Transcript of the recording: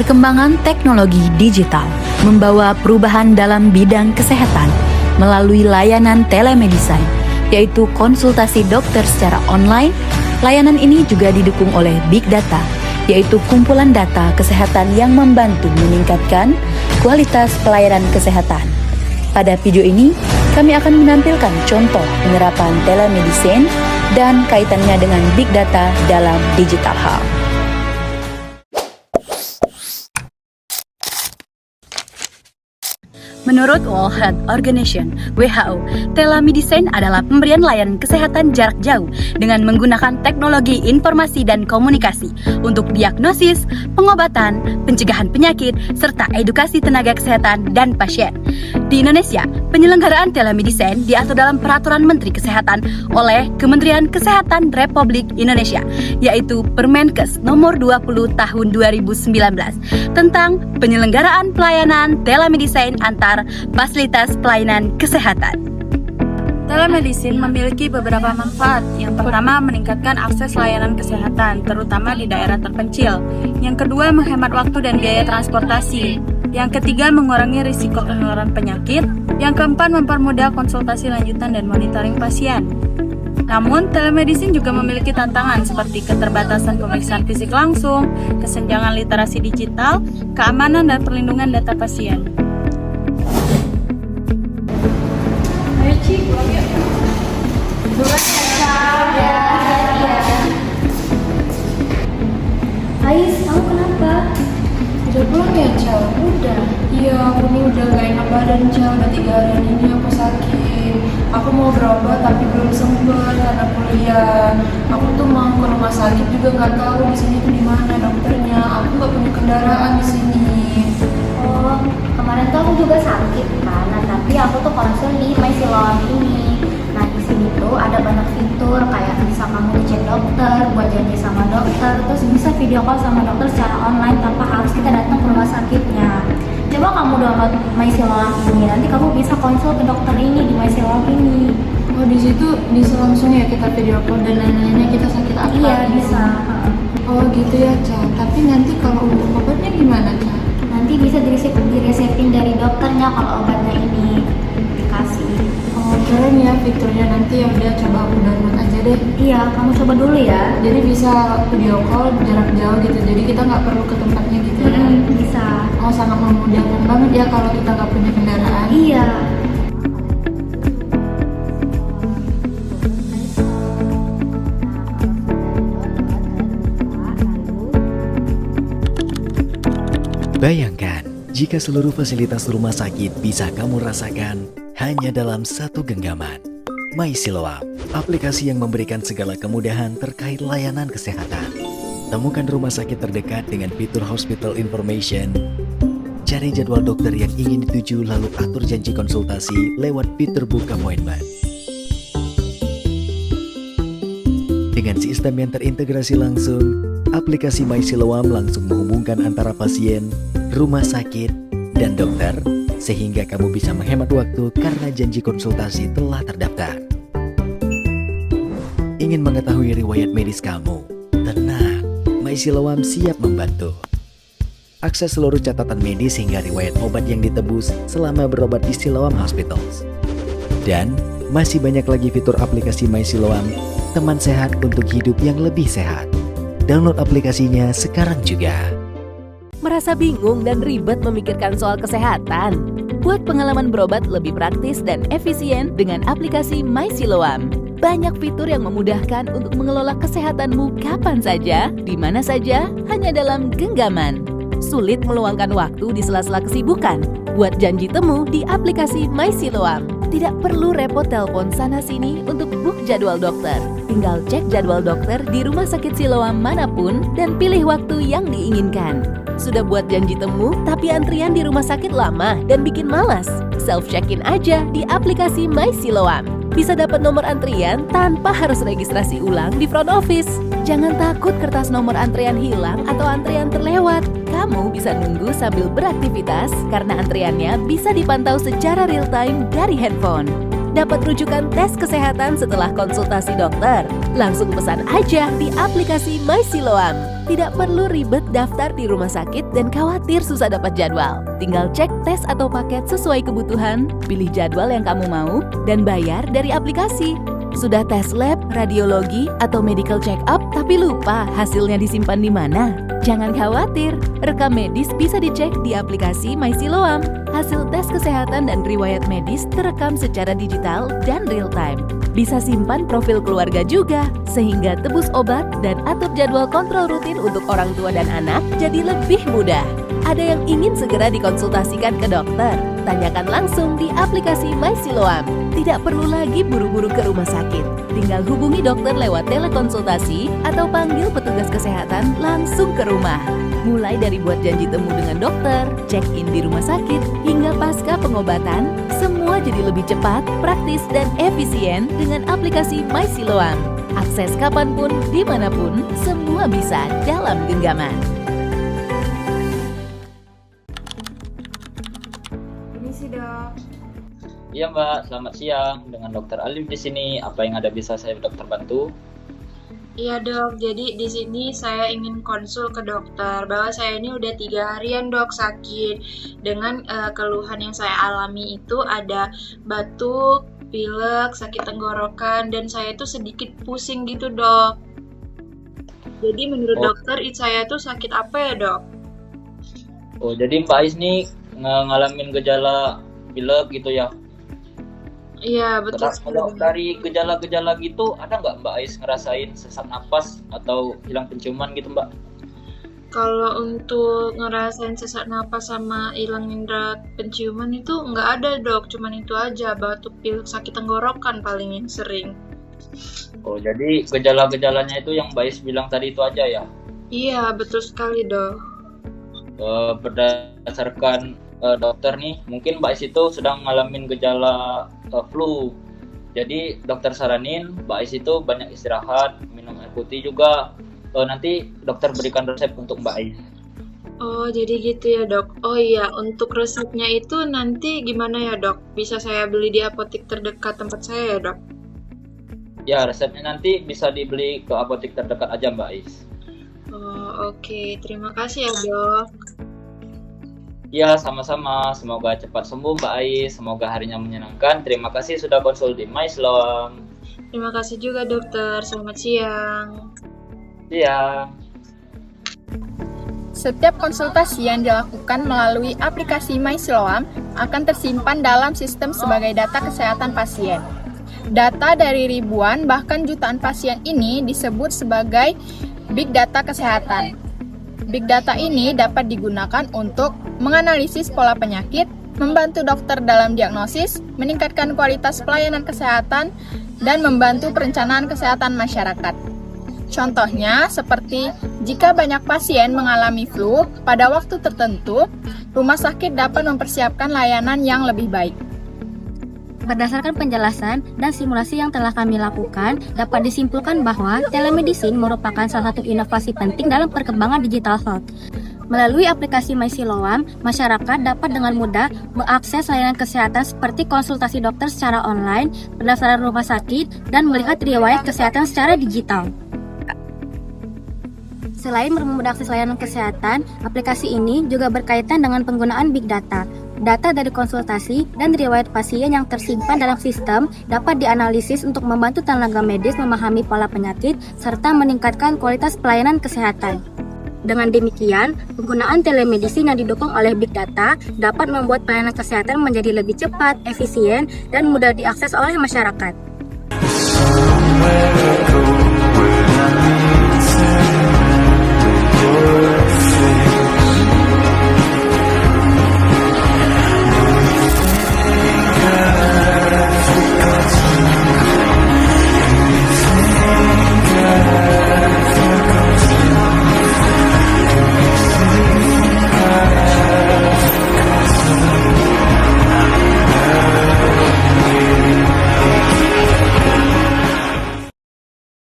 Perkembangan teknologi digital membawa perubahan dalam bidang kesehatan melalui layanan telemedicine, yaitu konsultasi dokter secara online. Layanan ini juga didukung oleh Big Data, yaitu kumpulan data kesehatan yang membantu meningkatkan kualitas pelayanan kesehatan. Pada video ini, kami akan menampilkan contoh penerapan telemedicine dan kaitannya dengan Big Data dalam digital health. Menurut World Health Organization (WHO), telemedicine adalah pemberian layanan kesehatan jarak jauh dengan menggunakan teknologi informasi dan komunikasi untuk diagnosis, pengobatan, pencegahan penyakit, serta edukasi tenaga kesehatan dan pasien. Di Indonesia, penyelenggaraan telemedicine diatur dalam Peraturan Menteri Kesehatan oleh Kementerian Kesehatan Republik Indonesia, yaitu Permenkes Nomor 20 Tahun 2019 tentang penyelenggaraan pelayanan telemedicine antar fasilitas pelayanan kesehatan. Telemedicine memiliki beberapa manfaat. Yang pertama, meningkatkan akses layanan kesehatan, terutama di daerah terpencil. Yang kedua, menghemat waktu dan biaya transportasi. Yang ketiga, mengurangi risiko penularan penyakit. Yang keempat, mempermudah konsultasi lanjutan dan monitoring pasien. Namun, telemedicine juga memiliki tantangan seperti keterbatasan pemeriksaan fisik langsung, kesenjangan literasi digital, keamanan dan perlindungan data pasien. Ais, kamu kenapa? Udah pulang ya, Cal? Udah. Iya, aku nih udah gak enak badan, Cal. Udah 3 hari ini aku sakit. Aku mau berobat tapi belum sempet karena kuliah. Aku tuh mau ke rumah sakit juga gak tahu di sini tuh di mana dokternya. Aku gak punya kendaraan di sini. Oh, kemarin tuh aku juga sakit kan. Nah, tapi aku tuh konsul nih MySiloam ini. Nah, di sini tuh ada banyak fitur kayak bisa kamu ngecek dokter, buat janji sama dokter, terus bisa video call sama dokter secara online tanpa harus kita datang ke rumah sakitnya. Coba kamu download MySiloam ini, nanti kamu bisa konsul ke dokter ini di MySiloam ini. Oh, di situ bisa langsung ya kita video call dan nanya-nanya kita sakit apa? Iya, bisa. Oh, gitu ya, Cal. Tapi nanti kalau untuk obatnya gimana, Cal? Nanti bisa diresepin dari dokternya kalau obatnya ini dikasih. Oh, keren ya fiturnya. Nanti ya udah coba aku download aja deh. Iya, kamu coba dulu ya. Jadi bisa video call jarak jauh gitu. Jadi kita nggak perlu ke tempatnya gitu ya. Bisa. Oh, sangat memudahkan banget ya kalau kita nggak punya kendaraan. Iya. Bayangkan, jika seluruh fasilitas rumah sakit bisa kamu rasakan hanya dalam satu genggaman. MySiloam, aplikasi yang memberikan segala kemudahan terkait layanan kesehatan. Temukan rumah sakit terdekat dengan fitur Hospital Information. Cari jadwal dokter yang ingin dituju lalu atur janji konsultasi lewat fitur Book Appointment. Dengan sistem yang terintegrasi langsung, aplikasi MySiloam langsung menghubungkan antara pasien, rumah sakit, dan dokter, sehingga kamu bisa menghemat waktu karena janji konsultasi telah terdaftar. Ingin mengetahui riwayat medis kamu? Tenang, MySiloam siap membantu. Akses seluruh catatan medis hingga riwayat obat yang ditebus selama berobat di Siloam Hospitals. Dan masih banyak lagi fitur aplikasi MySiloam, teman sehat untuk hidup yang lebih sehat. Download aplikasinya sekarang juga. Merasa bingung dan ribet memikirkan soal kesehatan? Buat pengalaman berobat lebih praktis dan efisien dengan aplikasi MySiloam. Banyak fitur yang memudahkan untuk mengelola kesehatanmu kapan saja, di mana saja, hanya dalam genggaman. Sulit meluangkan waktu di sela-sela kesibukan? Buat janji temu di aplikasi MySiloam. Tidak perlu repot telepon sana-sini untuk book jadwal dokter. Tinggal cek jadwal dokter di rumah sakit Siloam manapun dan pilih waktu yang diinginkan. Sudah buat janji temu, tapi antrian di rumah sakit lama dan bikin malas? Self-check-in aja di aplikasi MySiloam. Bisa dapat nomor antrian tanpa harus registrasi ulang di front office. Jangan takut kertas nomor antrian hilang atau antrian terlewat. Kamu bisa nunggu sambil beraktivitas karena antriannya bisa dipantau secara real time dari handphone. dapat rujukan tes kesehatan setelah konsultasi dokter. Langsung pesan aja di aplikasi My Siloam. Tidak perlu ribet daftar di rumah sakit dan khawatir susah dapat jadwal. Tinggal cek tes atau paket sesuai kebutuhan, pilih jadwal yang kamu mau, dan bayar dari aplikasi. Sudah tes lab, radiologi, atau medical check up, tapi lupa hasilnya disimpan di mana? Jangan khawatir, rekam medis bisa dicek di aplikasi My Siloam. Hasil tes kesehatan dan riwayat medis terekam secara digital dan real time. Bisa simpan profil keluarga juga, sehingga tebus obat dan atur jadwal kontrol rutin untuk orang tua dan anak jadi lebih mudah. Ada yang ingin segera dikonsultasikan ke dokter? Tanyakan langsung di aplikasi My Siloam. Tidak perlu lagi buru-buru ke rumah sakit. Tinggal hubungi dokter lewat telekonsultasi atau panggil petugas kesehatan langsung ke rumah. Mulai dari buat janji temu dengan dokter, check-in di rumah sakit, hingga pasca pengobatan, semua jadi lebih cepat, praktis, dan efisien dengan aplikasi My Siloam. Akses kapanpun, dimanapun, semua bisa dalam genggaman. Permisi dok. Iya Mbak, selamat siang. Dengan Dokter Alif di sini. Apa yang ada bisa saya dokter bantu? Iya dok, jadi di sini saya ingin konsul ke dokter bahwa saya ini udah 3 harian dok sakit dengan keluhan yang saya alami itu ada batuk, pilek, sakit tenggorokan, dan saya itu sedikit pusing gitu dok. Jadi menurut dokter saya itu sakit apa ya dok? Oh, jadi Mbak Ais nih ngalamin gejala pilek gitu ya? Iya betul Kalau sekali. dari gejala-gejala gitu, ada nggak Mbak Ais ngerasain sesak napas atau hilang penciuman gitu Mbak? Kalau untuk ngerasain sesak napas sama hilang indera penciuman itu nggak ada dok, cuman itu aja, batuk, pilek, sakit tenggorokan paling yang sering. Oh, jadi gejala-gejalanya itu yang Mbak Ais bilang tadi itu aja ya? Iya betul sekali dok. Berdasarkan dokter nih, mungkin Mbak Ais itu sedang ngalamin gejala flu. Jadi dokter saranin Mbak Ais itu banyak istirahat, minum air putih juga. Nanti dokter berikan resep untuk Mbak Ais. Oh, jadi gitu ya, Dok. Oh iya, untuk resepnya itu nanti gimana ya, Dok? Bisa saya beli di apotek terdekat tempat saya ya, Dok? Ya, resepnya nanti bisa dibeli ke apotek terdekat aja, Mbak Ais. Oh, oke. Terima kasih ya, Dok. Ya, sama-sama. Semoga cepat sembuh, Mbak Ais. Semoga harinya menyenangkan. Terima kasih sudah konsul di My Siloam. Terima kasih juga, Dokter. Selamat siang. Siang. Setiap konsultasi yang dilakukan melalui aplikasi My Siloam akan tersimpan dalam sistem sebagai data kesehatan pasien. Data dari ribuan bahkan jutaan pasien ini disebut sebagai Big Data Kesehatan. Big Data ini dapat digunakan untuk menganalisis pola penyakit, membantu dokter dalam diagnosis, meningkatkan kualitas pelayanan kesehatan, dan membantu perencanaan kesehatan masyarakat. Contohnya, seperti jika banyak pasien mengalami flu pada waktu tertentu, rumah sakit dapat mempersiapkan layanan yang lebih baik. Berdasarkan penjelasan dan simulasi yang telah kami lakukan, dapat disimpulkan bahwa telemedicine merupakan salah satu inovasi penting dalam perkembangan digital health. Melalui aplikasi My Siloam, masyarakat dapat dengan mudah mengakses layanan kesehatan seperti konsultasi dokter secara online, pendaftaran rumah sakit, dan melihat riwayat kesehatan secara digital. Selain mempermudah akses layanan kesehatan, aplikasi ini juga berkaitan dengan penggunaan Big Data. Data dari konsultasi dan riwayat pasien yang tersimpan dalam sistem dapat dianalisis untuk membantu tenaga medis memahami pola penyakit serta meningkatkan kualitas pelayanan kesehatan. Dengan demikian, penggunaan telemedicine yang didukung oleh Big Data dapat membuat pelayanan kesehatan menjadi lebih cepat, efisien, dan mudah diakses oleh masyarakat.